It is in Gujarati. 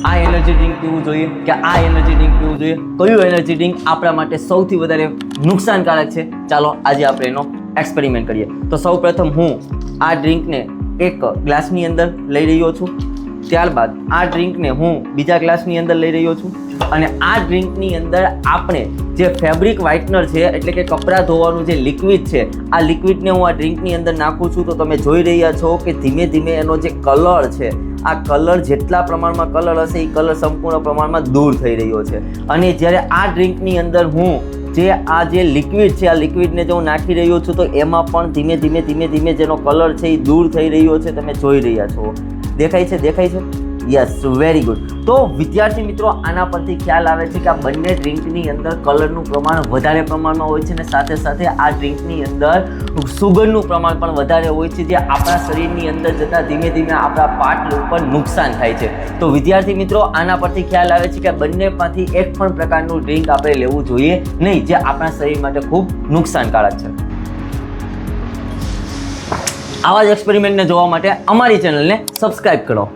આ એનર્જી ડ્રિંક પીવું જોઈએ કે આ એનર્જી ડ્રિંક પીવું જોઈએ, કયું એનર્જી ડ્રિંક આપણા માટે સૌથી વધારે નુકસાનકારક છે, ચાલો આજે આપણે એનો એક્સપેરિમેન્ટ કરીએ. તો સૌ પ્રથમ હું આ ડ્રિંકને એક ગ્લાસની અંદર લઈ રહ્યો છું, ત્યારબાદ આ ડ્રિંકને હું બીજા ગ્લાસની અંદર લઈ રહ્યો છું અને આ ડ્રિંકની અંદર આપણે જે ફેબ્રિક વ્હાઇટનર છે એટલે કે કપડાં ધોવાનું જે લિક્વિડ છે, આ લિક્વિડને હું આ ડ્રિંકની અંદર નાખું છું. તો તમે જોઈ રહ્યા છો કે ધીમે ધીમે એનો જે કલર છે, આ કલર જેટલા પ્રમાણમાં કલર હશે એ કલર સંપૂર્ણ પ્રમાણમાં દૂર થઈ રહ્યો છે. અને જ્યારે આ ડ્રિંકની અંદર હું જે લિક્વિડ છે, આ લિક્વિડને જો હું નાખી રહ્યો છું તો એમાં પણ ધીમે ધીમે જેનો કલર છે એ દૂર થઈ રહ્યો છે. તમે જોઈ રહ્યા છો, દેખાય છે? Yes, very good. તો વિદ્યાર્થી મિત્રો, આના પરથી ખ્યાલ આવે છે કે આ બંને ડ્રિંકની અંદર કલરનું પ્રમાણ વધારે પ્રમાણમાં હોય છે અને સાથે સાથે આ ડ્રિંકની અંદર સુગરનું પ્રમાણ પણ વધારે હોય છે, જે આપણા શરીરની અંદર જતાં ધીમે આપણા પાર્ટ ઉપર નુકસાન થાય છે. તો વિદ્યાર્થી મિત્રો, આના પરથી ખ્યાલ આવે છે કે બંનેમાંથી એક પણ પ્રકારનું ડ્રિંક આપણે લેવું જોઈએ નહીં, જે આપણા શરીર માટે ખૂબ નુકસાનકારક છે. આવા જ એક્સપેરિમેન્ટને જોવા માટે અમારી ચેનલને સબસ્ક્રાઇબ કરો.